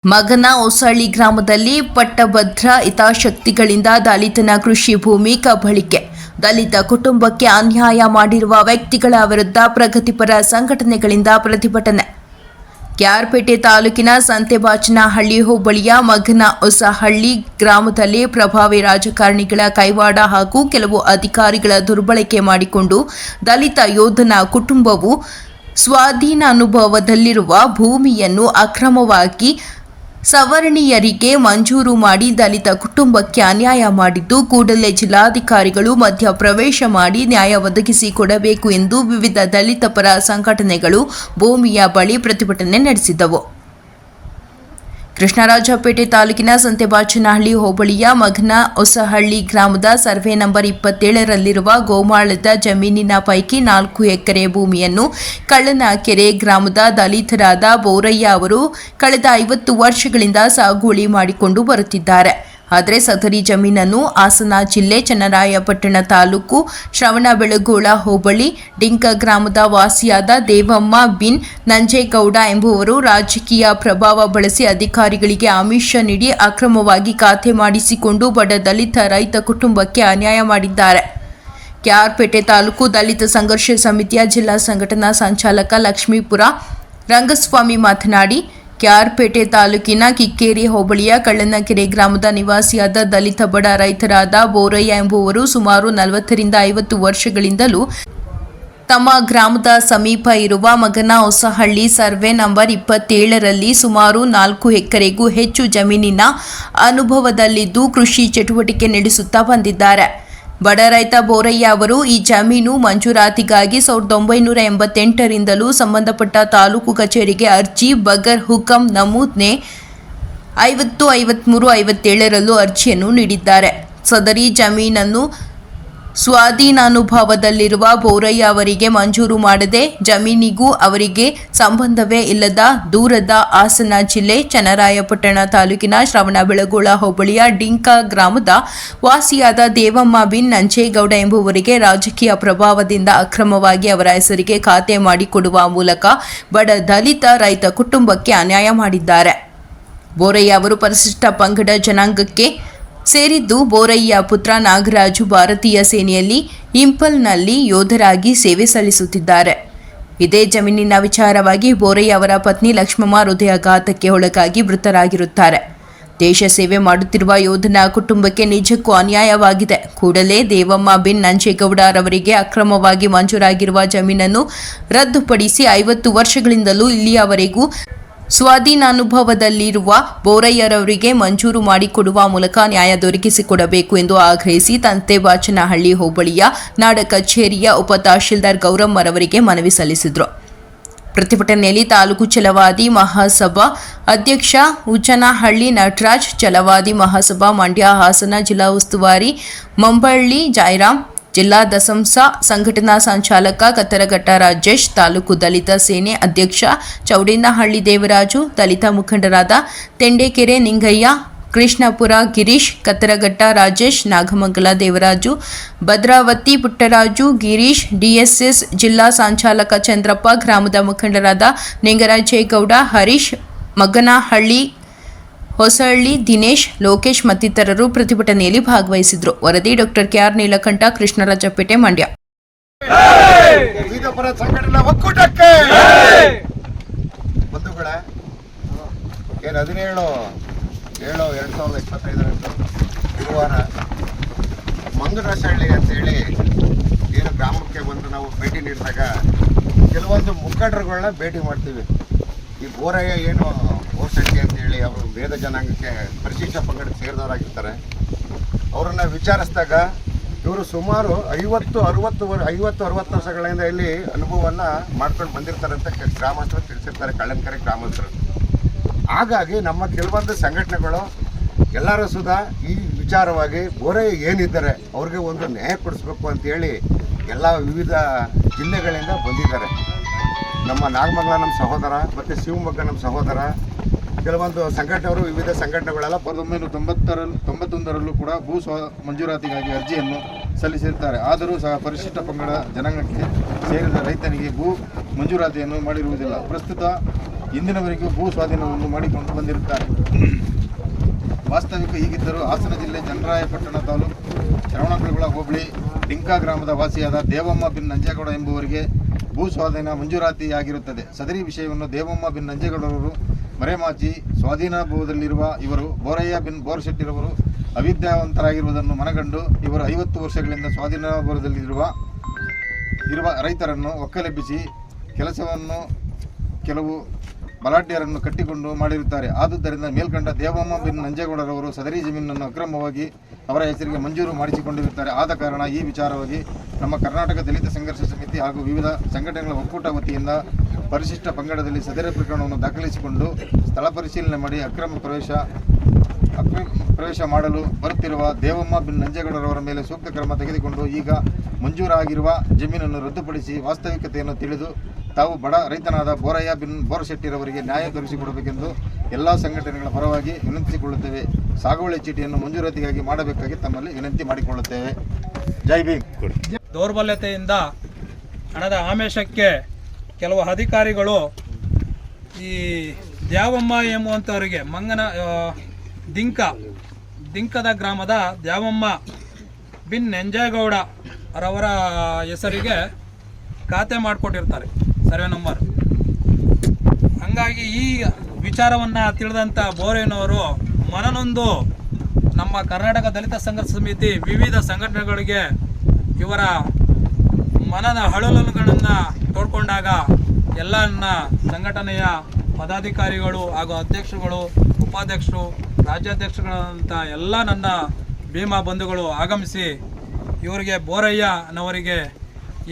ಮಗನ ಹೊಸಳ್ಳಿ ಗ್ರಾಮದಲ್ಲಿ ಪಟ್ಟಭದ್ರ ಹಿತಾಸಕ್ತಿಗಳಿಂದ ದಲಿತನ ಕೃಷಿ ಭೂಮಿ ಕಬಳಿಕೆ. ದಲಿತ ಕುಟುಂಬಕ್ಕೆ ಅನ್ಯಾಯ ಮಾಡಿರುವ ವ್ಯಕ್ತಿಗಳ ವಿರುದ್ಧ ಪ್ರಗತಿಪರ ಸಂಘಟನೆಗಳಿಂದ ಪ್ರತಿಭಟನೆ. ಕೆಆರ್ಪೇಟೆ ತಾಲೂಕಿನ ಸಂತೆಬಾಚನಹಳ್ಳಿ ಹೋಬಳಿಯ ಮಗನ ಹೊಸಹಳ್ಳಿ ಗ್ರಾಮದಲ್ಲಿ ಪ್ರಭಾವಿ ರಾಜಕಾರಣಿಗಳ ಕೈವಾಡ ಹಾಗೂ ಕೆಲವು ಅಧಿಕಾರಿಗಳ ದುರ್ಬಳಕೆ ಮಾಡಿಕೊಂಡು ದಲಿತ ಯೋಧನ ಕುಟುಂಬವು ಸ್ವಾಧೀನಾನುಭವದಲ್ಲಿರುವ ಭೂಮಿಯನ್ನು ಅಕ್ರಮವಾಗಿ ಸವರ್ಣೀಯರಿಗೆ ಮಂಜೂರು ಮಾಡಿ ದಲಿತ ಕುಟುಂಬಕ್ಕೆ ಅನ್ಯಾಯ ಮಾಡಿದ್ದು, ಕೂಡಲೇ ಜಿಲ್ಲಾಧಿಕಾರಿಗಳು ಮಧ್ಯಪ್ರವೇಶ ಮಾಡಿ ನ್ಯಾಯ ಒದಗಿಸಿಕೊಡಬೇಕು ಎಂದು ವಿವಿಧ ದಲಿತ ಪರ ಸಂಘಟನೆಗಳು ಭೂಮಿಯ ಬಳಿ ಪ್ರತಿಭಟನೆ ನಡೆಸಿದವು. ಕೃಷ್ಣರಾಜಪೇಟೆ ತಾಲೂಕಿನ ಸಂತೆಬಾಚನಹಳ್ಳಿ ಹೋಬಳಿಯ ಮಗನ ಹೊಸಹಳ್ಳಿ ಗ್ರಾಮದ ಸರ್ವೆ ನಂಬರ್ 27ರಲ್ಲಿರುವ ಗೋಮಾಳದ ಜಮೀನಿನ ಪೈಕಿ 4 ಎಕರೆ ಭೂಮಿಯನ್ನು ಕಳ್ಳನಕೆರೆ ಗ್ರಾಮದ ದಲಿತರಾದ ಬೋರಯ್ಯ ಅವರು ಕಳೆದ 50 ವರ್ಷಗಳಿಂದ ಸಾಗುವಳಿ ಮಾಡಿಕೊಂಡು ಬರುತ್ತಿದ್ದಾರೆ. ಆದರೆ ಸದರಿ ಜಮೀನನ್ನು ಹಾಸನ ಜಿಲ್ಲೆ ಚನ್ನರಾಯಪಟ್ಟಣ ತಾಲೂಕು ಶ್ರವಣಬೆಳಗೊಳ ಹೋಬಳಿ ಡಿಂಕ ಗ್ರಾಮದ ವಾಸಿಯಾದ ದೇವಮ್ಮ ಬಿನ್ ನಂಜೇಗೌಡ ಎಂಬುವರು ರಾಜಕೀಯ ಪ್ರಭಾವ ಬಳಸಿ ಅಧಿಕಾರಿಗಳಿಗೆ ಆಮಿಷ ನೀಡಿ ಅಕ್ರಮವಾಗಿ ಖಾತೆ ಮಾಡಿಸಿಕೊಂಡು ಬಡ ದಲಿತ ರೈತ ಕುಟುಂಬಕ್ಕೆ ಅನ್ಯಾಯ ಮಾಡಿದ್ದಾರೆ. ಕೆಆರ್ಪೇಟೆ ತಾಲೂಕು ದಲಿತ ಸಂಘರ್ಷ ಸಮಿತಿಯ ಜಿಲ್ಲಾ ಸಂಘಟನಾ ಸಂಚಾಲಕ ಲಕ್ಷ್ಮೀಪುರ ರಂಗಸ್ವಾಮಿ ಮಾತನಾಡಿ, ಕೆಆರ್ಪೇಟೆ ತಾಲೂಕಿನ ಕಿಕ್ಕೇರಿ ಹೋಬಳಿಯ ಕಳ್ಳನಕೆರೆ ಗ್ರಾಮದ ನಿವಾಸಿಯಾದ ದಲಿತ ಬಡ ರೈತರಾದ ಬೋರಯ್ಯ ಎಂಬುವರು ಸುಮಾರು 40ರಿಂದ 50 ವರ್ಷಗಳಿಂದಲೂ ತಮ್ಮ ಗ್ರಾಮದ ಸಮೀಪ ಇರುವ ಮಗನ ಹೊಸಹಳ್ಳಿ ಸರ್ವೆ ನಂಬರ್ 27ರಲ್ಲಿ ಸುಮಾರು 4 ಎಕರೆಗೂ ಹೆಚ್ಚು ಜಮೀನಿನ ಅನುಭವದಲ್ಲಿದ್ದು ಕೃಷಿ ಚಟುವಟಿಕೆ ನಡೆಸುತ್ತಾ ಬಂದಿದ್ದಾರೆ. ಬಡ ರೈತ ಬೋರಯ್ಯ ಅವರು ಈ ಜಮೀನು ಮಂಜೂರಾತಿಗಾಗಿ 1988ರಿಂದಲೂ ಸಂಬಂಧಪಟ್ಟ ತಾಲೂಕು ಕಚೇರಿಗೆ ಅರ್ಜಿ ಬಗರ್ ಹುಕಂ ನಮೂನೆ 50, 53, 57ರಲ್ಲೂ ಅರ್ಜಿಯನ್ನು ನೀಡಿದ್ದಾರೆ. ಸದರಿ ಜಮೀನನ್ನು ಸ್ವಾಧೀನಾನುಭವದಲ್ಲಿರುವ ಬೋರಯ್ಯ ಅವರಿಗೆ ಮಂಜೂರು ಮಾಡದೆ ಜಮೀನಿಗೂ ಅವರಿಗೆ ಸಂಬಂಧವೇ ಇಲ್ಲದ ದೂರದ ಹಾಸನ ಜಿಲ್ಲೆ ಚನ್ನರಾಯಪಟ್ಟಣ ತಾಲೂಕಿನ ಶ್ರವಣಬೆಳಗೊಳ ಹೋಬಳಿಯ ಡಿಂಕ ಗ್ರಾಮದ ವಾಸಿಯಾದ ದೇವಮ್ಮ ಬಿನ್ ನಂಜೇಗೌಡ ಎಂಬುವರಿಗೆ ರಾಜಕೀಯ ಪ್ರಭಾವದಿಂದ ಅಕ್ರಮವಾಗಿ ಅವರ ಹೆಸರಿಗೆ ಖಾತೆ ಮಾಡಿಕೊಡುವ ಮೂಲಕ ಬಡ ದಲಿತ ರೈತ ಕುಟುಂಬಕ್ಕೆ ಅನ್ಯಾಯ ಮಾಡಿದ್ದಾರೆ. ಬೋರಯ್ಯ ಅವರು ಪರಿಶಿಷ್ಟ ಪಂಗಡ ಜನಾಂಗಕ್ಕೆ ಸೇರಿದ್ದು, ಬೋರಯ್ಯ ಪುತ್ರ ನಾಗರಾಜು ಭಾರತೀಯ ಸೇನೆಯಲ್ಲಿ ಇಂಪಲ್ನಲ್ಲಿ ಯೋಧರಾಗಿ ಸೇವೆ ಸಲ್ಲಿಸುತ್ತಿದ್ದಾರೆ. ಇದೇ ಜಮೀನಿನ ವಿಚಾರವಾಗಿ ಬೋರಯ್ಯ ಅವರ ಪತ್ನಿ ಲಕ್ಷ್ಮಮ್ಮ ಹೃದಯಾಘಾತಕ್ಕೆ ಒಳಗಾಗಿ ಮೃತರಾಗಿರುತ್ತಾರೆ. ದೇಶ ಸೇವೆ ಮಾಡುತ್ತಿರುವ ಯೋಧನ ಕುಟುಂಬಕ್ಕೆ ನಿಜಕ್ಕೂ ಅನ್ಯಾಯವಾಗಿದೆ. ಕೂಡಲೇ ದೇವಮ್ಮ ಬಿನ್ ನಂಜೇಗೌಡರವರಿಗೆ ಅಕ್ರಮವಾಗಿ ಮಂಜೂರಾಗಿರುವ ಜಮೀನನ್ನು ರದ್ದುಪಡಿಸಿ 50 ವರ್ಷಗಳಿಂದಲೂ ಇಲ್ಲಿಯವರೆಗೂ ಸ್ವಾಧೀನಾನುಭವದಲ್ಲಿರುವ ಬೋರಯ್ಯರವರಿಗೆ ಮಂಜೂರು ಮಾಡಿಕೊಡುವ ಮೂಲಕ ನ್ಯಾಯ ದೊರಕಿಸಿಕೊಡಬೇಕು ಎಂದು ಆಗ್ರಹಿಸಿ ಸಂತೆಬಾಚನಹಳ್ಳಿ ಹೋಬಳಿಯ ನಾಡ ಕಚೇರಿಯ ಉಪ ತಹಶೀಲ್ದಾರ್ ಗೌರಮ್ಮರವರಿಗೆ ಮನವಿ ಸಲ್ಲಿಸಿದರು. ಪ್ರತಿಭಟನೆಯಲ್ಲಿ ತಾಲೂಕು ಛಲವಾದಿ ಮಹಾಸಭಾ ಅಧ್ಯಕ್ಷ ಉಚ್ಚನಹಳ್ಳಿ ನಟರಾಜ್, ಛಲವಾದಿ ಮಹಾಸಭಾ ಮಂಡ್ಯ ಹಾಸನ ಜಿಲ್ಲಾ ಉಸ್ತುವಾರಿ ಮಂಬಳ್ಳಿ ಜಯರಾಮ್, ಜಿಲ್ಲಾ ದಸಂಸ ಸಂಘಟನಾ ಸಂಚಾಲಕ ಕತ್ತರಘಟ್ಟ ರಾಜೇಶ್, ತಾಲೂಕು ದಲಿತ ಸೇನೆ ಅಧ್ಯಕ್ಷ ಚೌಡೇನಹಳ್ಳಿ ದೇವರಾಜು, ದಲಿತ ಮುಖಂಡರಾದ ತೆಂಡೇಕೆರೆ ನಿಂಗಯ್ಯ, ಕೃಷ್ಣಪುರ ಗಿರೀಶ್, ಕತ್ತರಘಟ್ಟ ರಾಜೇಶ್, ನಾಗಮಂಗಲ ದೇವರಾಜು, ಭದ್ರಾವತಿ ಪುಟ್ಟರಾಜು, ಗಿರೀಶ್, ಡಿಎಸ್ಎಸ್ ಜಿಲ್ಲಾ ಸಂಚಾಲಕ ಚಂದ್ರಪ್ಪ, ಗ್ರಾಮದ ಮುಖಂಡರಾದ ನಿಂಗರಾಜೇಗೌಡ, ಹರೀಶ್, ಮಗನಹಳ್ಳಿ ಹೊಸಹಳ್ಳಿ ದಿನೇಶ್, ಲೋಕೇಶ್ ಮತ್ತಿತರರು ಪ್ರತಿಭಟನೆಯಲ್ಲಿ ಭಾಗವಹಿಸಿದರು. ವರದಿ ಡಾಕ್ಟರ್ ಕೆಆರ್ ನೀಲಕಂಠ, ಕೃಷ್ಣರಾಜಪೇಟೆ, ಮಂಡ್ಯ. ಗುರುವಾರ ಮಂಗನಹಳ್ಳಿ ಅಂತೇಳಿ ಏನು ಗ್ರಾಮಕ್ಕೆ ಬಂದು ನಾವು ಭೇಟಿ ನೀಡಿದಾಗ ಕೆಲವೊಂದು ಮುಖಂಡರುಗಳನ್ನ ಭೇಟಿ ಮಾಡ್ತೀವಿ. ಈ ಬೋರಯ್ಯ ಏನು ಓಸಟ್ಟಿ ಅಂತೇಳಿ ಅವರು ವೇದ ಜನಾಂಗಕ್ಕೆ ಪರಿಶಿಷ್ಟ ಪಂಗಡಕ್ಕೆ ಸೇರಿದವರಾಗಿರ್ತಾರೆ. ಅವರನ್ನು ವಿಚಾರಿಸಿದಾಗ ಇವರು ಸುಮಾರು 50-60 ವರ್ಷಗಳಿಂದ ಇಲ್ಲಿ ಅನುಭವವನ್ನು ಮಾಡ್ಕೊಂಡು ಬಂದಿರ್ತಾರೆ ಅಂತ ಗ್ರಾಮಸ್ಥರು ತಿಳಿಸಿರ್ತಾರೆ, ಕಳ್ಳನಕೆರೆ ಗ್ರಾಮಸ್ಥರು. ಹಾಗಾಗಿ ನಮ್ಮ ಕೆಲವೊಂದು ಸಂಘಟನೆಗಳು ಎಲ್ಲರೂ ಸುಧಾ ಈ ವಿಚಾರವಾಗಿ ಬೋರಯ್ಯ ಏನಿದ್ದಾರೆ ಅವ್ರಿಗೆ ಒಂದು ನ್ಯಾಯ ಕೊಡಿಸ್ಬೇಕು ಅಂತೇಳಿ ಎಲ್ಲ ವಿವಿಧ ಜಿಲ್ಲೆಗಳಿಂದ ಬಂದಿದ್ದಾರೆ. ನಮ್ಮ ನಾಗಮಂಗಲ ನಮ್ಮ ಸಹೋದರ ಮತ್ತು ಶಿವಮೊಗ್ಗ ನಮ್ಮ ಸಹೋದರ, ಕೆಲವೊಂದು ಸಂಘಟನೆಗಳು ವಿವಿಧ ಸಂಘಟನೆಗಳೆಲ್ಲ 1991ರಲ್ಲೂ ಕೂಡ ಭೂ ಮಂಜೂರಾತಿಗಾಗಿ ಅರ್ಜಿಯನ್ನು ಸಲ್ಲಿಸಿರ್ತಾರೆ. ಆದರೂ ಸಹ ಪರಿಶಿಷ್ಟ ಪಂಗಡ ಜನಾಂಗಕ್ಕೆ ಸೇರಿದ ರೈತನಿಗೆ ಭೂ ಮಂಜೂರಾತಿಯನ್ನು ಮಾಡಿರುವುದಿಲ್ಲ. ಪ್ರಸ್ತುತ ಇಂದಿನವರೆಗೂ ಭೂ ಸ್ವಾಧೀನವನ್ನು ಮಾಡಿಕೊಂಡು ಬಂದಿರುತ್ತಾರೆ. ವಾಸ್ತವಿಕ ಹೀಗಿದ್ದರೂ ಹಾಸನ ಜಿಲ್ಲೆ ಚನ್ನರಾಯಪಟ್ಟಣ ತಾಲೂಕು ಶ್ರವಣಬೆಳಗೊಳ ಹೋಬಳಿ ಡಿಂಕಾ ಗ್ರಾಮದ ವಾಸಿಯಾದ ದೇವಮ್ಮ ಬಿನ್ ನಂಜೇಗೌಡ ಎಂಬುವರಿಗೆ ಭೂ ಸ್ವಾಧೀನ ಮಂಜೂರಾತಿಯಾಗಿರುತ್ತದೆ. ಸದರಿ ವಿಷಯವನ್ನು ದೇವಮ್ಮ ಬಿನ್ ನಂಜೇಗೌಡರವರು ಮರೆಮಾಚಿ ಸ್ವಾಧೀನಭೂದಲ್ಲಿರುವ ಇವರು ಬೋರಯ್ಯ ಬಿನ್ ಬೋರ್ಶೆಟ್ಟಿರವರು ಅವಿದ್ಯಾವಂತರಾಗಿರುವುದನ್ನು ಮನಗಂಡು ಇವರು 50 ವರ್ಷಗಳಿಂದ ಸ್ವಾಧೀನಭೂದಲ್ಲಿರುವ ರೈತರನ್ನು ಒಕ್ಕಲೆಬ್ಬಿಸಿ ಕೆಲಸವನ್ನು ಕೆಲವು ಬಲಾಢ್ಯರನ್ನು ಕಟ್ಟಿಕೊಂಡು ಮಾಡಿರುತ್ತಾರೆ. ಆದುದರಿಂದ ಮೇಲ್ಕಂಡ ದೇವಮ್ಮ ಬಿನ್ ನಂಜೇಗೌಡರವರು ಸದರಿ ಜಮೀನನ್ನು ಅಕ್ರಮವಾಗಿ ಅವರ ಹೆಸರಿಗೆ ಮಂಜೂರು ಮಾಡಿಸಿಕೊಂಡಿರುತ್ತಾರೆ. ಆದ ಕಾರಣ ಈ ವಿಚಾರವಾಗಿ ನಮ್ಮ ಕರ್ನಾಟಕ ದಲಿತ ಸಂಘರ್ಷ ಸಮಿತಿ ಹಾಗೂ ವಿವಿಧ ಸಂಘಟನೆಗಳ ಒಕ್ಕೂಟ ವತಿಯಿಂದ ಪರಿಶಿಷ್ಟ ಪಂಗಡದಲ್ಲಿ ಸದರಿ ಪ್ರಕರಣವನ್ನು ದಾಖಲಿಸಿಕೊಂಡು ಸ್ಥಳ ಪರಿಶೀಲನೆ ಮಾಡಿ ಅಕ್ರಮ ಪ್ರವೇಶ ಮಾಡಲು ಬರುತ್ತಿರುವ ದೇವಮ್ಮ ಬಿನ್ ನಂಜೇಗೌಡರವರ ಮೇಲೆ ಸೂಕ್ತ ಕ್ರಮ ತೆಗೆದುಕೊಂಡು ಈಗ ಮಂಜೂರಾಗಿರುವ ಜಮೀನನ್ನು ರದ್ದುಪಡಿಸಿ ವಾಸ್ತವಿಕತೆಯನ್ನು ತಿಳಿದು ತಾವು ಬಡ ರೈತನಾದ ಬೋರಯ್ಯ ಬಿನ್ ಬೋರ್ಶೆಟ್ಟಿರವರಿಗೆ ನ್ಯಾಯ ದೊರಕಿಸಿಕೊಡಬೇಕೆಂದು ಎಲ್ಲ ಸಂಘಟನೆಗಳ ಪರವಾಗಿ ವಿನಂತಿಸಿಕೊಳ್ಳುತ್ತೇವೆ. ಸಾಗುವಳಿ ಚೀಟಿಯನ್ನು ಮಂಜೂರಾತಿಗಾಗಿ ಮಾಡಬೇಕಾಗಿ ತಮ್ಮಲ್ಲಿ ವಿನಂತಿ ಮಾಡಿಕೊಳ್ಳುತ್ತೇವೆ. ಜೈ ಭೀಮ್. ದೌರ್ಬಲ್ಯತೆಯಿಂದ ಹಣದ ಆಮಿಷಕ್ಕೆ ಕೆಲವು ಅಧಿಕಾರಿಗಳು ಈ ದ್ಯಾವಮ್ಮ ಎಂಬುವಂಥವರಿಗೆ ದಿಂಕದ ಗ್ರಾಮದ ದ್ಯಾವಮ್ಮ ಬಿನ್ ನಂಜೇಗೌಡ ಅವರ ಹೆಸರಿಗೆ ಖಾತೆ ಮಾಡಿಕೊಟ್ಟಿರ್ತಾರೆ, ಸರ್ವೆ ನಂಬರ್. ಹಂಗಾಗಿ ಈ ವಿಚಾರವನ್ನು ತಿಳಿದಂಥ ಬೋರೇನವರು ಮನನೊಂದು ನಮ್ಮ ಕರ್ನಾಟಕ ದಲಿತ ಸಂಘರ್ಷ ಸಮಿತಿ ವಿವಿಧ ಸಂಘಟನೆಗಳಿಗೆ ಇವರ ಮನದ ಹಳಲುಗಳನ್ನು ತೋಡ್ಕೊಂಡಾಗ ಎಲ್ಲ ಸಂಘಟನೆಯ ಪದಾಧಿಕಾರಿಗಳು ಹಾಗೂ ಅಧ್ಯಕ್ಷರುಗಳು, ಉಪಾಧ್ಯಕ್ಷರು, ರಾಜ್ಯಾಧ್ಯಕ್ಷರುಗಳಂಥ ಎಲ್ಲ ನನ್ನ ಭೀಮಾ ಬಂಧುಗಳು ಆಗಮಿಸಿ ಇವರಿಗೆ ಬೋರಯ್ಯನವರಿಗೆ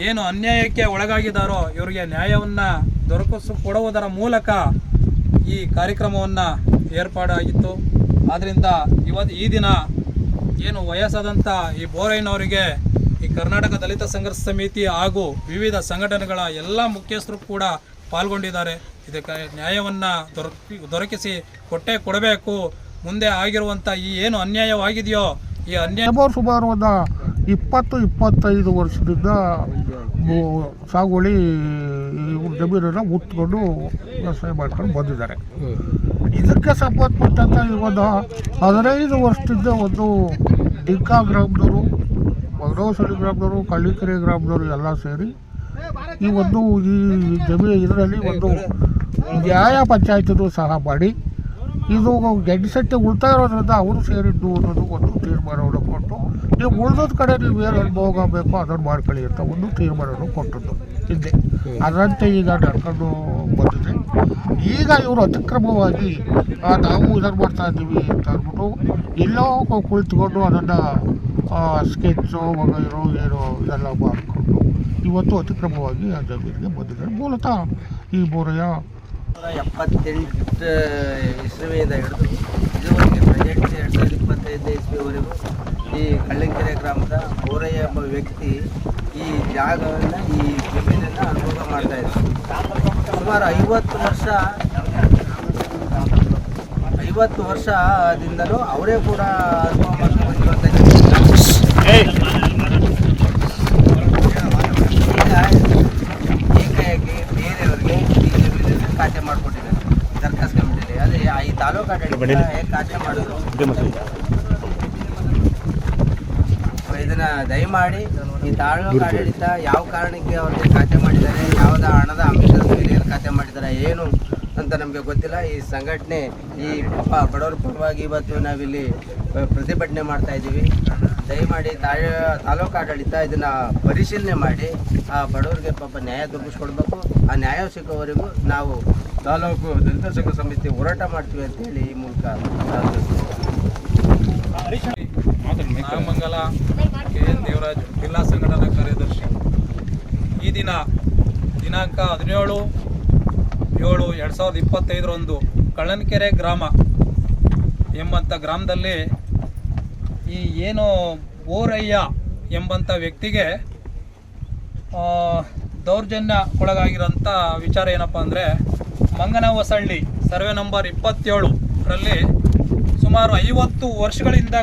ಏನು ಅನ್ಯಾಯಕ್ಕೆ ಒಳಗಾಗಿದ್ದಾರೋ ಇವರಿಗೆ ನ್ಯಾಯವನ್ನು ದೊರಕಿಸಿಕೊಡುವುದರ ಮೂಲಕ ಈ ಕಾರ್ಯಕ್ರಮವನ್ನು ಏರ್ಪಾಡಾಗಿತ್ತು. ಆದ್ದರಿಂದ ಈ ದಿನ ಏನು ವಯಸ್ಸಾದಂಥ ಈ ಬೋರಯ್ಯನವರಿಗೆ ಈ ಕರ್ನಾಟಕ ದಲಿತ ಸಂಘರ್ಷ ಸಮಿತಿ ಹಾಗೂ ವಿವಿಧ ಸಂಘಟನೆಗಳ ಎಲ್ಲ ಮುಖ್ಯಸ್ಥರು ಕೂಡ ಪಾಲ್ಗೊಂಡಿದ್ದಾರೆ. ಇದಕ್ಕೆ ನ್ಯಾಯವನ್ನು ದೊರಕಿಸಿ ಕೊಡಬೇಕು. ಮುಂದೆ ಆಗಿರುವಂಥ ಈ ಏನು ಅನ್ಯಾಯವಾಗಿದೆಯೋ ಈ ಅನ್ಯಾಯ ಸುಮಾರು ಒಂದು 20-25 ವರ್ಷದಿಂದ ಸಾಗುವಳಿ ಜಮೀನನ್ನು ಮುಟ್ಕೊಂಡು ವ್ಯವಸಾಯ ಮಾಡ್ಕೊಂಡು ಬಂದಿದ್ದಾರೆ. ಇದಕ್ಕೆ ಸಂಬಂಧಪಟ್ಟಂಥ ಒಂದು 15 ವರ್ಷದಿಂದ ಒಂದು ಡಿಂಕಾ ಗ್ರಾಮದವರು, ಮಗನವಸಳ್ಳಿ ಗ್ರಾಮದವರು, ಕಳ್ಳಿಕೆರೆ ಗ್ರಾಮದವರು ಎಲ್ಲ ಸೇರಿ ಈ ಜಮೀನು ಇದರಲ್ಲಿ ಒಂದು ನ್ಯಾಯ ಪಂಚಾಯತನ್ನು ಸಹ ಮಾಡಿ ಇದು ಗೆಡ್ಸಟ್ಟೆ ಉಳ್ತಾ ಇರೋದ್ರಿಂದ ಅವರು ಸೇರಿದ್ದು ಅನ್ನೋದು ಒಂದು ತೀರ್ಮಾನವನ್ನು ಕೊಟ್ಟು ನೀವು ಉಳಿದೋದ ಕಡೆ ನೀವು ಏನು ಅನುಭವ ಬೇಕು ಅದನ್ನು ಮಾಡ್ಕೊಳ್ಳಿ ಅಂತ ಒಂದು ತೀರ್ಮಾನವನ್ನು ಕೊಟ್ಟದ್ದು ಹಿಂದೆ. ಅದರಂತೆ ಈಗ ನಡ್ಕೊಂಡು ಬಂದಿದೆ. ಈಗ ಇವರು ಅತಿಕ್ರಮವಾಗಿ ನಾವು ಇದನ್ನು ಮಾಡ್ತಾ ಇದ್ದೀವಿ ಅಂತ ಅಂದ್ಬಿಟ್ಟು ಎಲ್ಲೋ ಕುಳಿತುಕೊಂಡು ಅದನ್ನು ಸ್ಕೆಚ್ಚು ವಗೈರು ಏನೋ ಇದೆಲ್ಲ ಮಾಡಿಕೊಂಡು ಇವತ್ತು ಅತಿಕ್ರಮವಾಗಿ ಆ ಜಮೀನಿಗೆ ಬಂದಿದ್ದಾರೆ. ಮೂಲತಃ ಈ ಬೋರಯ್ಯ 78 ಇಸ್ವಿಯಿಂದ ಹಿಡಿದು ಇದುವರೆಗೆ ಪ್ರೆಸೆಂಟ್ 2025 ಇಸ್ವಿವರೆಗೂ ಈ ಕಳ್ಳಂಕೆರೆ ಗ್ರಾಮದ ಬೋರಯ್ಯ ಎಂಬ ವ್ಯಕ್ತಿ ಈ ಜಾಗವನ್ನು ಈ ಜಮೀನನ್ನು ಅನುಭವ ಮಾಡ್ತಾಯಿದ್ದಾರೆ. ಸುಮಾರು 50 ವರ್ಷದಿಂದಲೂ ಅವರೇ ಕೂಡ ಅನುಭವ ಮಾಡ್ಕೊಂಡು ಬಂದಿರುವಂಥ ಏಕಾಏಕಿ ಬೇರೆಯವರಿಗೆ ಈ ಜಮೀನನ್ನು ಖಾತೆ ಮಾಡಿಕೊಟ್ಟಿದ್ದಾರೆ ದರ್ಖಾಸ್ ಕಮಿಟಿಯಲ್ಲಿ. ಅದೇ ಈ ತಾಲೂಕು ಆಡಳಿತ ಹೇಗೆ ಖಾತೆ ಮಾಡಿದ್ರು ಇದನ್ನು ದಯಮಾಡಿ ಈ ತಾಲೂಕು ಆಡಳಿತ ಯಾವ ಕಾರಣಕ್ಕೆ ಅವ್ರಿಗೆ ಖಾತೆ ಮಾಡಿದ್ದಾರೆ, ಯಾವುದ ಹಣದ ಅಂಶದ ಮೇಲೆ ಖಾತೆ ಮಾಡಿದ್ದಾರೆ ಏನು ಅಂತ ನಮಗೆ ಗೊತ್ತಿಲ್ಲ. ಈ ಸಂಘಟನೆ ಈ ಬಡವರ ಪರವಾಗಿ ಇವತ್ತು ನಾವಿಲ್ಲಿ ಪ್ರತಿಭಟನೆ ಮಾಡ್ತಾ ಇದ್ದೀವಿ. ದಯಮಾಡಿ ತಾಲೂಕು ಆಡಳಿತ ಇದನ್ನು ಪರಿಶೀಲನೆ ಮಾಡಿ ಆ ಬಡವರಿಗೆ ಪಾಪ ನ್ಯಾಯ ದೊರಕಿಸ್ಕೊಡ್ಬೇಕು. ಆ ನ್ಯಾಯ ಸಿಗೋವರೆಗೂ ನಾವು ತಾಲೂಕು ದಲಿತ ಸಂಘ ಸಮಿತಿ ಹೋರಾಟ ಮಾಡ್ತೀವಿ ಅಂತೇಳಿ ಈ ಮೂಲಕ ನಾಗಮಂಗಲ KN ದೇವರಾಜ್ ಜಿಲ್ಲಾ ಸಂಘಟನಾ ಕಾರ್ಯದರ್ಶಿ. ಈ ದಿನಾಂಕ 17/7/2025 ಕಳ್ಳನಕೆರೆ ಗ್ರಾಮ ಎಂಬಂಥ ಗ್ರಾಮದಲ್ಲಿ ಈ ಏನು ಬೋರಯ್ಯ ಎಂಬಂಥ ವ್ಯಕ್ತಿಗೆ ದೌರ್ಜನ್ಯಕ್ಕೊಳಗಾಗಿರೋಂಥ ವಿಚಾರ ಏನಪ್ಪ ಅಂದರೆ, ಮಂಗನವಸಳ್ಳಿ ಸರ್ವೆ ನಂಬರ್ 27ರಲ್ಲಿ ಸುಮಾರು 50 ವರ್ಷಗಳಿಂದ